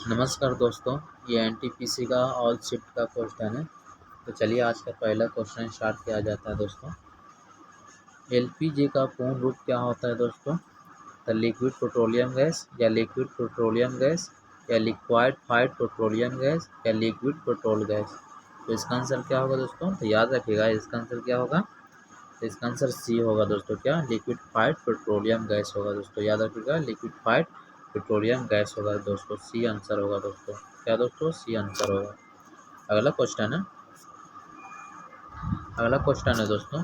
नमस्कार दोस्तों, ये एनटीपीसी का ऑल शिफ्ट का क्वेश्चन है। तो चलिए आज का पहला क्वेश्चन स्टार्ट किया जाता है दोस्तों। एलपीजी का पूर्ण रूप क्या होता है दोस्तों? द लिक्विड पेट्रोलियम गैस या लिक्विड पेट्रोलियम गैस या लिक्वाइफाइड पेट्रोलियम गैस या लिक्विड पेट्रोल गैस। तो इसका आंसर क्या होगा दोस्तों? तो याद रखिएगा इसका आंसर क्या होगा। तो इसका आंसर सी होगा दोस्तों। क्या? लिक्विडफाइड पेट्रोलियम गैस होगा दोस्तों। याद रखिएगा लिक्विडफाइड पेट्रोलियम गैस होगा दोस्तों। सी आंसर होगा दोस्तों। क्या दोस्तों? सी आंसर होगा। अगला क्वेश्चन है दोस्तों।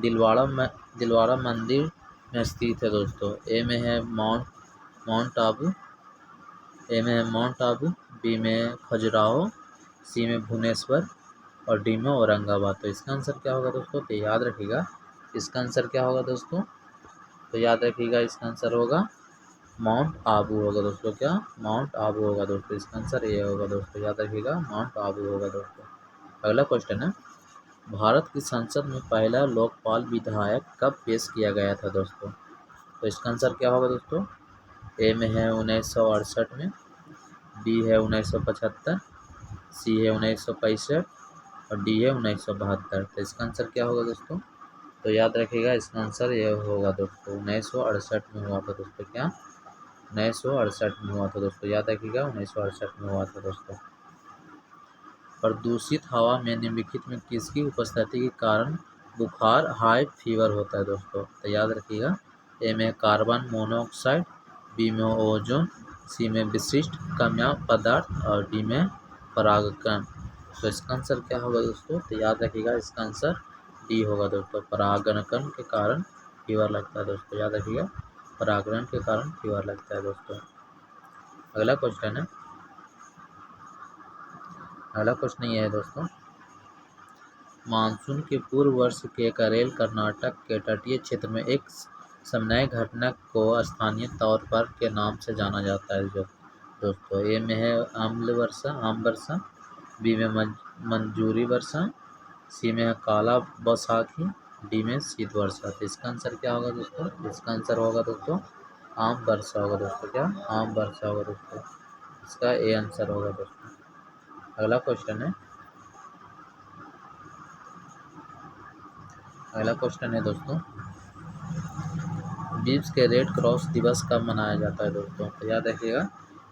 दिलवाड़ा मंदिर में स्थित है दोस्तों। ए में है माउंट आबू, ए में है माउंट आबू, बी में खजुराहो, सी में भुवनेश्वर और डी में औरंगाबाद। तो इसका आंसर क्या होगा दोस्तों? तो याद रखिएगा इसका आंसर क्या होगा दोस्तों? तो याद रखिएगा इसका आंसर होगा माउंट आबू होगा दोस्तों। क्या? माउंट आबू होगा दोस्तों। इसका आंसर ये होगा दोस्तों। याद रखिएगा माउंट आबू होगा दोस्तों। अगला क्वेश्चन है, भारत की संसद में पहला लोकपाल विधायक कब पेश किया गया था दोस्तों? तो इसका आंसर क्या होगा दोस्तों? ए में है 1968 में, बी है 1975, सी है 1965 और डी है 1972। तो इसका आंसर क्या होगा दोस्तों? तो याद रखिएगा इसका आंसर ये होगा दोस्तों 1968 में हुआ था दोस्तों। क्या? 1968 में हुआ था दोस्तों। याद रखिएगा 1968 में हुआ था दोस्तों। प्रदूषित हवा में निम्नलिखित में किसकी उपस्थिति के कारण बुखार हाई फीवर होता है दोस्तों? तो याद रखिएगा ए में कार्बन मोनोऑक्साइड, बी में ओजोन, सी में विशिष्ट काम्या पदार्थ और डी में परागकण। तो इसका आंसर क्या होगा दोस्तों? तो याद रखिएगा इसका आंसर डी होगा दोस्तों। परागकण के कारण फीवर लगता है दोस्तों। याद रखिएगा परागकण के कारण फीवर लगता है दोस्तों। अगला क्वेश्चन ये है दोस्तों, मानसून के पूर्व वर्ष के करेल कर्नाटक के तटीय क्षेत्र में एक समन्वय घटना को स्थानीय तौर पर के नाम से जाना जाता है जो दोस्तों। ए में है आम वर्षा, बी में मंजूरी वर्षा, सी में है काला बैसाखी, डी में शीत वर्षा। तो इसका आंसर क्या होगा दोस्तों? इसका आंसर होगा दोस्तों आम वर्षा होगा दोस्तों। क्या? आम वर्षा होगा दोस्तों। इसका ए आंसर होगा दोस्तों। अगला क्वेश्चन है दोस्तों, बीस के रेड क्रॉस दिवस कब मनाया जाता है दोस्तों? तो याद रखिएगा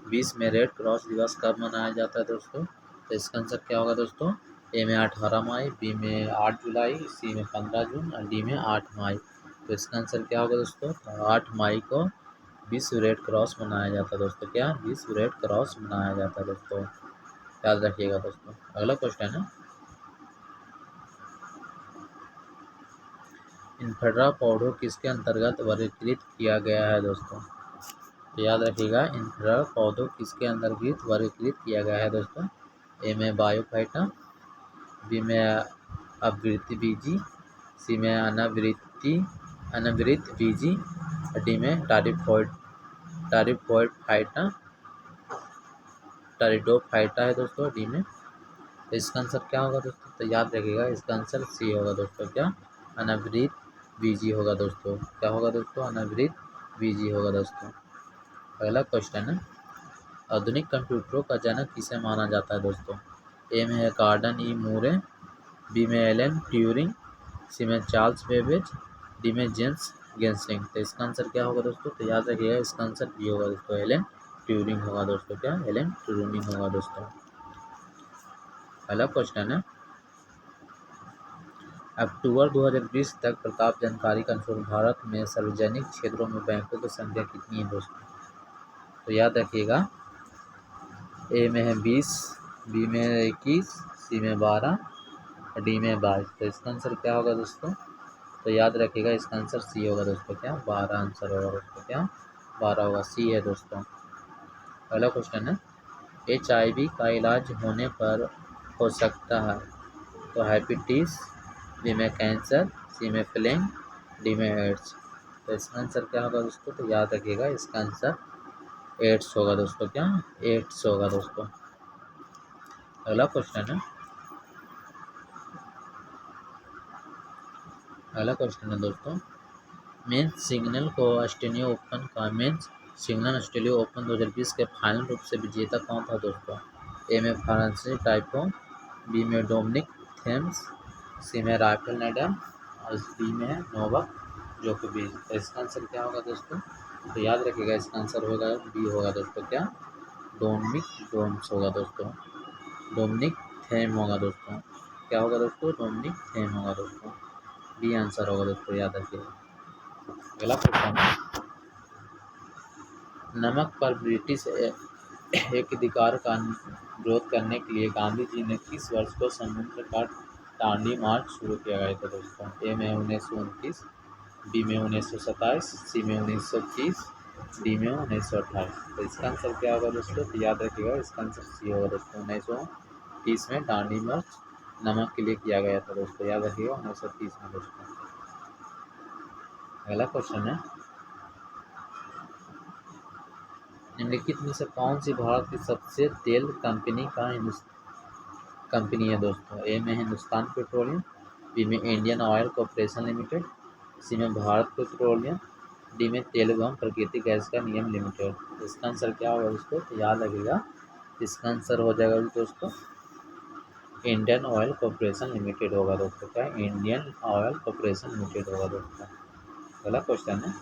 20 में रेड क्रॉस दिवस कब मनाया जाता है दोस्तों? तो इसका आंसर क्या होगा दोस्तों? ए में 18 मई, बी में 8 जुलाई, सी में 15 जून और डी में 8 मई। तो इसका आंसर क्या होगा दोस्तों? 8 मई को विश्व रेड क्रॉस मनाया जाता है दोस्तों। क्या? विश्व रेड क्रॉस मनाया जाता है दोस्तों। याद रखिएगा दोस्तों। अगला क्वेश्चन है, इन्फ्रा पौधों किसके अंतर्गत वर्गीकृत किया गया है दोस्तों? तो याद रखिएगा इन्फ्रा पौधों किसके अंतर्गत वर्गीकृत किया गया है दोस्तों? ए में बायोफाइटा, बी में आवृत्ति बीजी, सी में अनावृत बीजी, डी में टारिडोफाइटा है दोस्तों डी में। तो इसका आंसर क्या होगा दोस्तों? तो याद रखिएगा इसका आंसर सी होगा दोस्तों। क्या? अनावृत बीजी होगा दोस्तों। क्या होगा दोस्तों? अनावृत बीजी होगा दोस्तों। अगला क्वेश्चन है, आधुनिक कंप्यूटरों का जनक किसे माना जाता है दोस्तों? ए में है गॉर्डन ई मूरे, बी में एलन ट्यूरिंग, सी में चार्ल्स बेबेज, डी में जेम्स गेंसिंग। तो इसका आंसर क्या होगा दोस्तों? तो याद रखिएगा इसका आंसर बी होगा दोस्तों। एलन ट्यूरिंग होगा दोस्तों। क्या? एलन ट्यूरिंग होगा दोस्तों। अगला क्वेश्चन है, अक्टूबर 2020 तक प्राप्त जानकारी के अनुसार भारत में सार्वजनिक क्षेत्रों में बैंकों की संख्या कितनी है दोस्तों? तो याद रखिएगा ए में है 20, बी में है 21, सी में 12 और डी में 22। तो इसका आंसर क्या होगा दोस्तों? तो याद रखिएगा इसका आंसर सी होगा दोस्तों। क्या? 12 आंसर होगा दोस्तों। क्या? 12 होगा। सी है दोस्तों। अगला क्वेश्चन है, HIV का इलाज होने पर हो सकता है तो हेपेटाइटिस, बी में कैंसर, सी में प्लेग, डी में एड्स। तो इसका आंसर क्या होगा दोस्तों? तो याद रखिएगा इसका आंसर एड्स होगा दोस्तों। क्या? एड्स होगा दोस्तों। अगला क्वेश्चन है दोस्तों, मेंस सिग्नल को स्टेनियो ओपन का मेंस सिंगलन ऑस्ट्रेलिया ओपन 2020 के फाइनल रूप से विजेता कौन था दोस्तों? ए में फ्रांसिस टाइपो, बी में डोमिनिक थेम्स, सी में राफेल नडाल और डी में है नोवाक जोकोविच। तो इसका आंसर क्या होगा दोस्तों? तो याद रखिएगा, इसका आंसर होगा बी होगा दोस्तों, क्या डोमिनिक डोम्स होगा दोस्तों, डोमिनिक थेम होगा दोस्तों। क्या होगा दोस्तों? डोमिनिक थेम होगा दोस्तों, बी आंसर होगा दोस्तों, याद रखिएगा। अगला क्वेश्चन, नमक पर ब्रिटिश एकाधिकार का विरोध करने के लिए गांधी जी ने किस वर्ष को समुद्र का दांडी मार्च शुरू किया गया था दोस्तों? ए में 1929, बी में 1927, सी में 1930, डी में 1928। तो इसका आंसर क्या होगा दोस्तों? तो याद रखिएगा, इसका आंसर सी होगा दोस्तों, 1930 में दांडी मार्च नमक के लिए किया गया था दोस्तों, याद रखिएगा 1930 में दोस्तों। अगला क्वेश्चन है, निम्नलिखित में से कौन सी भारत की सबसे तेल कंपनी है दोस्तों? ए में हिंदुस्तान पेट्रोलियम, बी में इंडियन ऑयल कॉर्पोरेशन लिमिटेड, सी में भारत पेट्रोलियम, डी में तेल एवं प्राकृतिक गैस का निगम लिमिटेड। इसका आंसर क्या होगा दोस्तों? तो याद रखिएगा, इसका आंसर हो जाएगा दोस्तों इंडियन ऑयल कॉर्पोरेशन लिमिटेड होगा दोस्तों, क्या इंडियन ऑयल कॉर्पोरेशन लिमिटेड होगा दोस्तों। अगला क्वेश्चन है,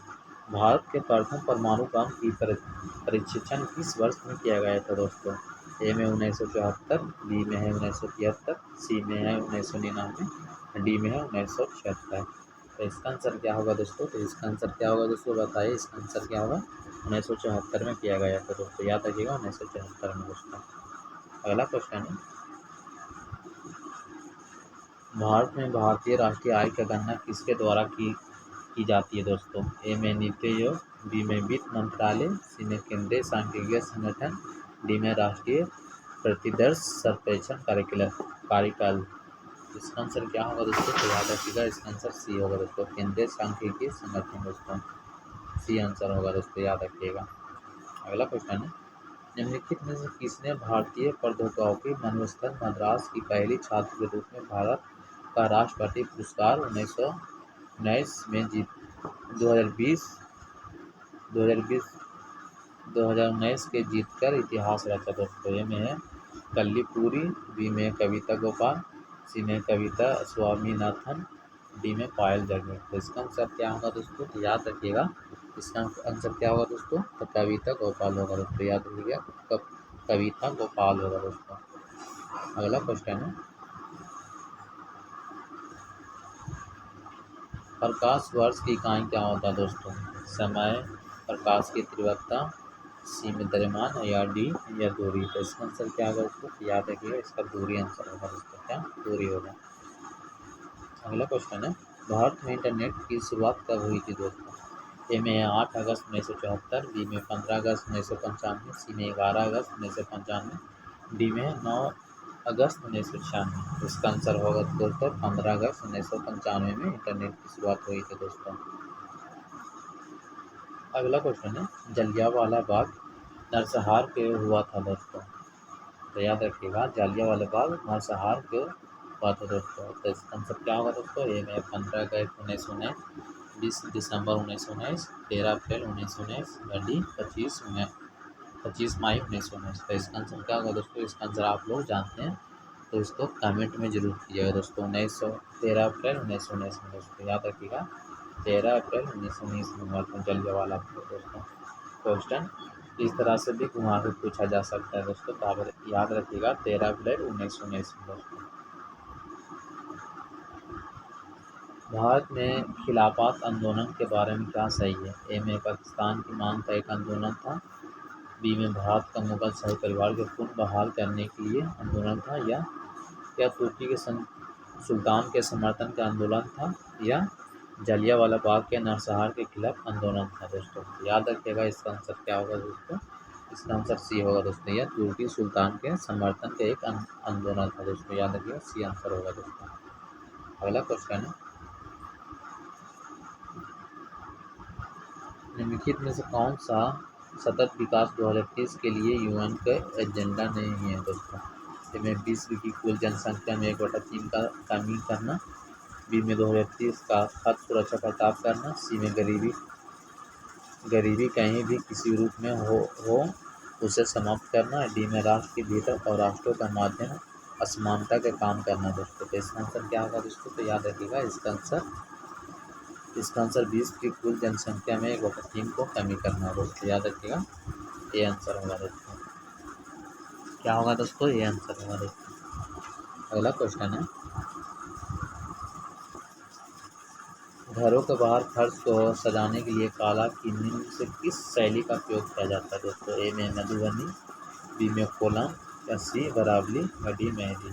भारत के प्रथम परमाणु बम की परीक्षण किस वर्ष में किया गया था दोस्तों? ए में 1974, बी में है 1973, सी में है 1999, डी में है 1976। तो इसका आंसर क्या होगा दोस्तों? तो इसका आंसर क्या होगा दोस्तों, बताइए, इसका आंसर क्या होगा? 1974 में किया गया था दोस्तों, याद रखिएगा 1974 में दोस्तों। अगला क्वेश्चन है, भारत में भारतीय राष्ट्रीय आय की गणना किसके द्वारा की जाती है दोस्तों? ए में नीति आयोग, बी में वित्त मंत्रालय, सी में केंद्रीय सांख्यिकीय संगठन, डी में राष्ट्रीय प्रतिदर्श सर्वेक्षण कार्यकाल। इसका आंसर क्या होगा दोस्तों? तो याद रखिएगा, इसका आंसर सी होगा दोस्तों, केंद्रीय सांख्यिकीय संगठन दोस्तों, सी आंसर होगा दोस्तों, याद रखिएगा। अगला क्वेश्चन है, निम्नलिखित में से किसने भारतीय प्रौद्योगिकी मनोस्थल मद्रास की पहली छात्र के रूप में भारत का राष्ट्रपति पुरस्कार 1919 में जीत 2020 2019 के जीतकर इतिहास रचा दोस्तों? ए में है कल्लीपुरी, बी में कविता गोपाल, सी में कविता स्वामीनाथन, डी में पायल जगन। तो इसका आंसर क्या होगा दोस्तों? तो याद रखिएगा, इसका आंसर क्या होगा दोस्तों? तो कविता गोपाल होगा दोस्तों, याद रखिएगा, कविता गोपाल होगा दोस्तों। अगला क्वेश्चन है, प्रकाश वर्ष की इकाई क्या होता है दोस्तों? समय, प्रकाश की तीव्रता, सी में द्रव्यमान, या डी या दूरी। तो इसका आंसर क्या होगा दोस्तों? याद रखिएगा, इसका दूरी आंसर होगा दोस्तों, क्या दूरी होगा। अगला क्वेश्चन है, भारत में इंटरनेट की शुरुआत कब हुई थी दोस्तों? ए में 8 अगस्त 1974, बी में 15 अगस्त 1995, सी में 11 अगस्त 1995, डी में 9 अगस्त 1996। इसका आंसर होगा दोस्तों 15 अगस्त 1995 में इंटरनेट की शुरुआत हुई थी दोस्तों। अगला क्वेश्चन है, जलियांवाला बाग नरसंहार क्यों हुआ था दोस्तों? तो याद रखिएगा, जलियांवाला बाग नरसंहार क्यों हुआ था दोस्तों? तो इसका आंसर क्या होगा दोस्तों? ए में 15 अगस्त 1919, 20 दिसंबर 1919, 13 अप्रैल 1919, या डी 25 मई 1919। तो इसका आंसर क्या होगा दोस्तों? इसका आंसर आप लोग जानते हैं, तो इसको कमेंट में जरूर कीजिएगा दोस्तों। 13 अप्रैल 1919 में दोस्तों, याद रखिएगा, 13 अप्रैल 1919 में हुआ था जलियांवाला बाग दोस्तों। क्वेश्चन इस तरह से भी घुमा के पूछा जा सकता है दोस्तों, तो आप याद रखिएगा 13 अप्रैल 1919 में दोस्तों। भारत में खिलाफत आंदोलन के बारे में क्या सही है? ए में पाकिस्तान की मांग का एक आंदोलन था, बी में भारत का मुगल शाही परिवार को पुनः बहाल करने के लिए आंदोलन था, या तुर्की के सुल्तान के समर्थन का आंदोलन था, या जलियांवाला बाग के नरसंहार के खिलाफ आंदोलन था दोस्तों। याद रखिएगा, इसका आंसर क्या होगा दोस्तों? इसका आंसर सी होगा दोस्तों, यह तुर्की सुल्तान के समर्थन का एक आंदोलन था दोस्तों, याद रखिएगा, सी आंसर होगा दोस्तों। अगला क्वेश्चन है, निम्नलिखित में से कौन सा सतत विकास 2030 के लिए यूएन का एजेंडा नहीं है दोस्तों? इसमें विश्व की कुल जनसंख्या में 1/3 का कमी करना, बी में 2030 का खाद्य सुरक्षा पर काम करना, सी में गरीबी गरीबी कहीं भी किसी रूप में हो उसे समाप्त करना। डी में राष्ट्र के भीतर और राष्ट्रों का माध्यम असमानता के काम करना दोस्तों। तो इसका आंसर क्या होगा दोस्तों? तो याद रखिएगा इसका आंसर विश्व की कुल जनसंख्या में 1/3 को कमी करना है दोस्तों। याद रखिएगा ये आंसर होगा दोस्तों। क्या होगा दोस्तों? ये आंसर होगा दोस्तों। अगला क्वेश्चन है, घरों के बाहर फर्श को सजाने के लिए काला की निम्न से किस शैली का उपयोग किया जाता है दोस्तों? ए में मधुबनी, बी में कोलम, या सी वरावली, या डी मेहंदी।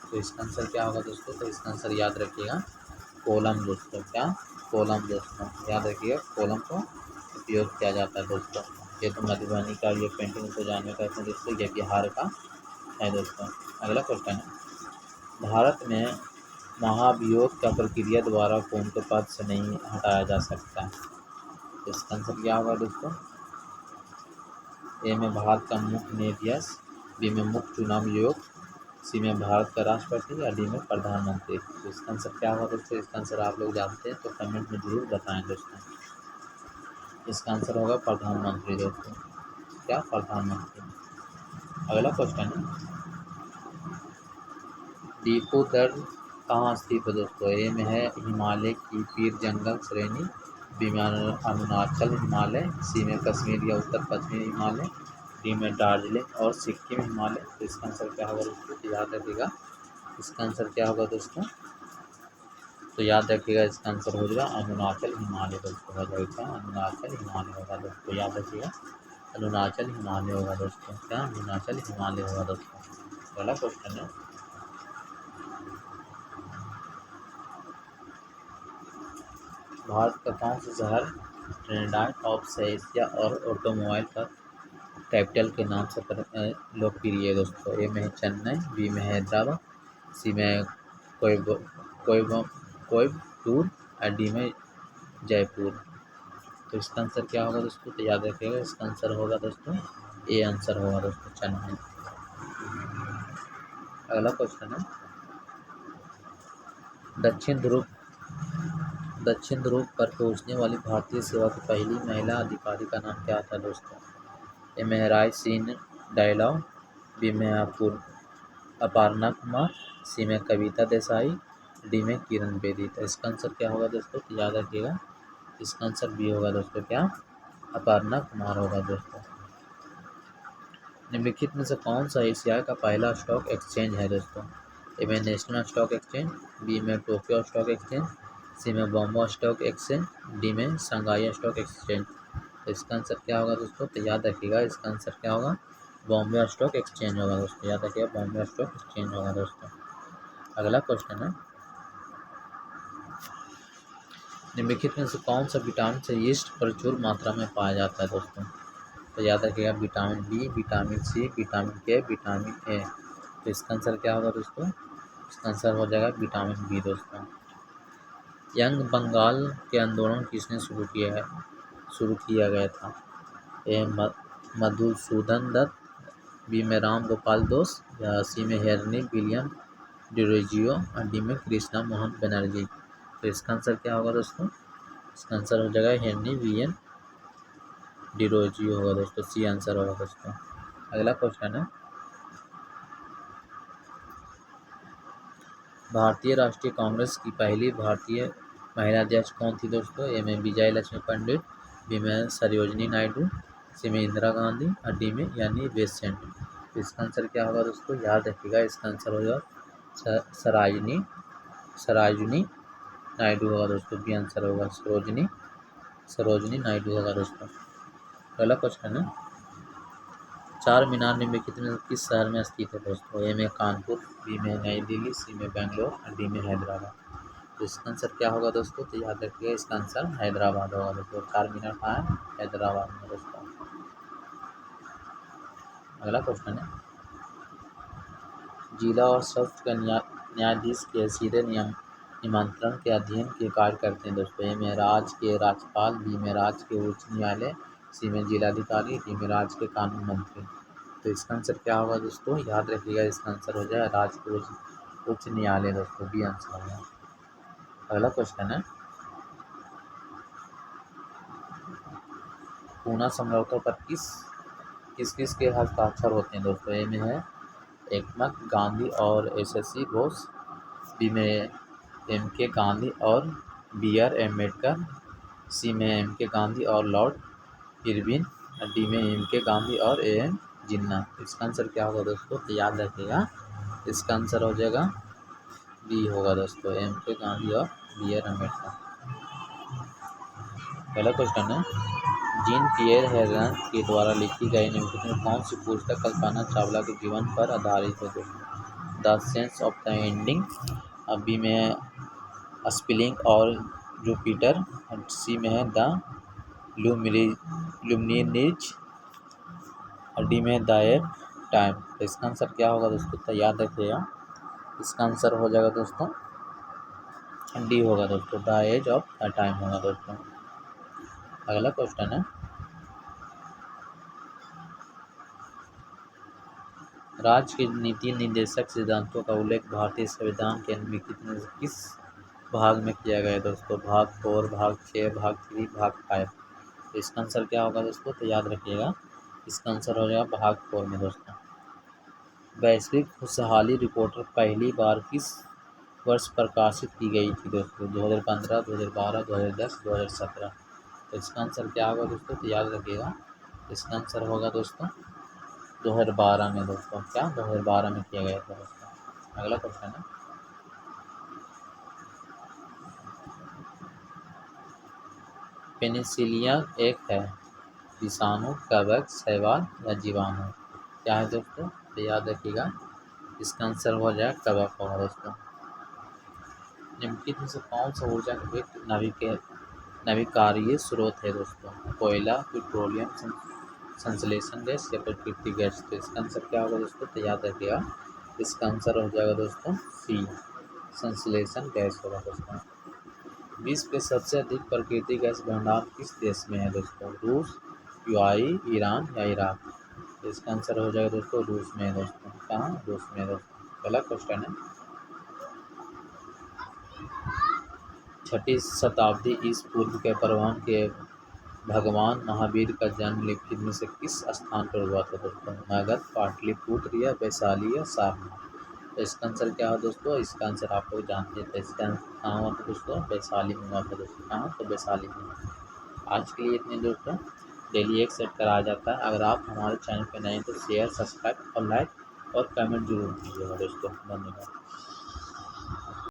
तो इसका आंसर क्या होगा दोस्तों? तो इसका आंसर याद रखिएगा कोलम दोस्तों। क्या? कोलम दोस्तों। याद रखिएगा कोलम को उपयोग किया जाता है दोस्तों। ये तो मधुबनी का ये पेंटिंग को जानने का है दोस्तों, ये बिहार का है दोस्तों। अगला क्वेश्चन है, भारत में महाभियोग का प्रक्रिया द्वारा को उनके पद से नहीं हटाया जा सकता है। तो इसका आंसर क्या होगा दोस्तों? ए में भारत का मुख्य न्यायाधीश, बी में मुख्य चुनाव आयोग, सी में भारत का राष्ट्रपति, या डी में प्रधानमंत्री। तो इसका आंसर क्या होगा दोस्तों? इसका आंसर आप लोग जानते हैं तो कमेंट में जरूर बताएं दोस्तों। इसका आंसर होगा प्रधानमंत्री दोस्तों। क्या? प्रधानमंत्री। अगला क्वेश्चन है, दीपो दर्द कहाँ स्थित है दोस्तों? ए में है हिमालय की पीर जंगल श्रेणी, बी में अरुणाचल हिमालय, सी में कश्मीर या उत्तर पश्चिमी हिमालय, डी में दार्जिलिंग और सिक्किम हिमालय। तो इसका आंसर क्या होगा दोस्तों? तो याद रखिएगा इसका आंसर क्या होगा दोस्तों? तो याद रखिएगा इसका आंसर हो जाएगा अरुणाचल हिमालय दोस्तों। हो जाएगा अरुणाचल हिमालय होगा दोस्तों। याद रखिएगा अरुणाचल हिमालय होगा दोस्तों। क्या? अरुणाचल हिमालय होगा दोस्तों। अगला क्वेश्चन है, भारत का कौन सा शहर ट्रिनिडाड ऑफ एशिया और ऑटोमोबाइल का कैपिटल के नाम से लोकप्रिय है दोस्तों? ए में है चेन्नई, बी में है हैदराबाद, सी में कोयबटूर, और डी में जयपुर। तो इसका आंसर क्या होगा दोस्तों? तो याद रखिएगा इसका आंसर होगा दोस्तों ए आंसर होगा दोस्तों, चेन्नई। अगला क्वेश्चन है, दक्षिण ध्रुव दक्षिण ध्रुव पर पहुंचने वाली भारतीय सेवा की पहली महिला अधिकारी का नाम क्या था दोस्तों? ए में है रायसीन डायलॉग, बी में है अपार्णा कुमार, सी में कविता देसाई, डी में किरण बेदी। तो इसका आंसर क्या होगा दोस्तों? तो याद रखिएगा इसका आंसर बी होगा दोस्तों। क्या? अपार्णा कुमार होगा दोस्तों। निम्नलिखित में से कौन सा एशिया का पहला स्टॉक एक्सचेंज है दोस्तों? ए में नेशनल स्टॉक एक्सचेंज, बी में टोक्यो स्टॉक एक्सचेंज, सी में बॉम्बे स्टॉक एक्सचेंज, डी में शंघाई स्टॉक एक्सचेंज। तो इसका आंसर क्या होगा दोस्तों? तो याद रखिएगा इसका आंसर क्या होगा? बॉम्बे स्टॉक एक्सचेंज होगा दोस्तों। याद रखिएगा बॉम्बे स्टॉक एक्सचेंज होगा दोस्तों। अगला क्वेश्चन है, निम्नलिखित में से कौन सा विटामिन से यीस्ट प्रचुर मात्रा में पाया जाता है दोस्तों? तो याद रखिएगा vitamin B, vitamin C, vitamin K, vitamin A. तो इसका आंसर क्या होगा दोस्तों? इसका आंसर हो जाएगा विटामिन बी दोस्तों। यंग बंगाल के आंदोलन किसने शुरू किया गया था? ए मधुसूदन दत्त, बी में राम गोपाल दोस, या सी में हेरनी विलियम डिरोजियो, और डी में कृष्णा मोहन बनर्जी। तो इसका आंसर क्या होगा दोस्तों? इसका आंसर हो जाएगा हेनरी विलियम डिरोजियो होगा दोस्तों। सी आंसर होगा दोस्तों। अगला क्वेश्चन है, भारतीय राष्ट्रीय कांग्रेस की पहली भारतीय महिला अध्यक्ष कौन थी दोस्तों? ए में विजय लक्ष्मी पंडित, बी में सरोजिनी नायडू, सी में इंदिरा गांधी, और डी में यानी बेसेंट। तो इसका आंसर क्या होगा दोस्तों? याद रखिएगा इसका आंसर होगा सरोजिनी नायडू होगा दोस्तों। बी आंसर होगा सरोजिनी नायडू होगा दोस्तों। अगला क्वेश्चन है, चार मीनार निम्नलिखित में किस शहर में स्थित है दोस्तों? ए में कानपुर, बी में नई दिल्ली, सी में बेंगलोर, और डी में हैदराबाद। तो इसका आंसर क्या होगा दोस्तों? तो याद रखिएगा इसका आंसर हैदराबाद होगा दोस्तों। चार मीनार कहाँ है? हैदराबाद में दोस्तों। अगला क्वेश्चन है, जिला और सत्र न्यायाधीश के सीधे नियंत्रण के अधीन के कार्य करते हैं दोस्तों? ए में राज्य के राज्यपाल, बी में राज्य के उच्च न्यायालय, सी में जिलाधिकारी, डी में राज्य के कानून मंत्री। तो इसका आंसर क्या होगा दोस्तों? याद रखिएगा इसका आंसर हो जाएगा राज्य के उच्च न्यायालय दोस्तों। बी आंसर होगा। अगला क्वेश्चन है, पूना समझौतों पर किस किस किस के हस्ताक्षर होते हैं दोस्तों? ए में है एकमत गांधी और एस.सी. बोस, बी में एम.के. गांधी और बी.आर. अम्बेडकर, सी में एम.के. गांधी और लॉर्ड इरविन, डी में एम.के. गांधी और ए.एम. जिन्ना। इसका आंसर क्या होगा दोस्तों? तो याद रखिएगा, इसका आंसर हो जाएगा बी होगा दोस्तों, एम.के. गांधी और बी.आर. अम्बेडकर। पहला क्वेश्चन है, जीन पियर हेरन के द्वारा लिखी गई निम्नलिखित में कौन सी पुस्तक कल्पना चावला के जीवन पर आधारित है दोस्तों? The sense of the ending, B में है स्पिलिंग और जुपिटर, सी में है द लुमिनीज, और डी में है द एट टाइम। तो इसका आंसर क्या होगा दोस्तों? तो याद रखिएगा, इसका आंसर हो जाएगा दोस्तों डी होगा दोस्तों, the age of the time होगा दोस्तों। अगला क्वेश्चन है, राज्य के नीति निर्देशक सिद्धांतों का उल्लेख भारतीय संविधान के निम्नलिखित में से किस भाग में किया गया है दोस्तों? भाग 4, भाग 6, भाग 3, भाग 5। तो इसका आंसर क्या होगा दोस्तों? तो याद रखिएगा, इसका आंसर हो जाएगा भाग 4 में दोस्तों। वैश्विक खुशहाली रिपोर्ट पहली बार किस वर्ष प्रकाशित की गई थी दोस्तों? 2015, 2012, 2010, 2017। तो इसका आंसर क्या होगा दोस्तों? तो याद रखिएगा, इसका आंसर होगा दोस्तों 2012 में दोस्तों। क्या 2012 में किया गया था दोस्तों। अगला क्वेश्चन है, पेनिसिलियम एक है विषाणु, कवक, शैवाल या जीवाणु? क्या है दोस्तों? तो याद रखिएगा, इसका आंसर हो जाए कवक होगा दोस्तों। निम्नलिखित में से कौन सा ऊर्जा का एक नवीकारीय स्रोत है दोस्तों? कोयला, पेट्रोलियम, संश्लेषण गैस या प्राकृतिक गैस? तो इसका आंसर क्या होगा दोस्तों? तो याद रखिएगा, इसका आंसर हो जाएगा दोस्तों सी, संश्लेषण गैस होगा दोस्तों। विश्व के सबसे अधिक प्राकृतिक गैस भंडार किस देश में है दोस्तों? रूस, यूएई, ईरान या इराक? तो इसका आंसर हो जाएगा दोस्तों रूस में है दोस्तों। कहाँ? रूस में दोस्तों। पहला क्वेश्चन है, 6वीं शताब्दी ईसा पूर्व के पूर्वार्ध के भगवान महावीर का जन्म निम्नलिखित में से किस स्थान पर हुआ था दोस्तों? मगध, पाटलिपुत्र या वैशाली या सारनाथ? तो इसका आंसर क्या है दोस्तों? इसका आंसर आप लोग जानते हैं। तो इसका आंसर कहाँ हुआ था दोस्तों? वैशाली में हुआ था दोस्तों। कहाँ? तो वैशाली में। आज के लिए इतने दोस्तों, डेली एक सेट कराया जाता है। अगर आप हमारे चैनल पर नए हैं तो शेयर, सब्सक्राइब और लाइक और कमेंट जरूर कीजिएगा दोस्तों। धन्यवाद।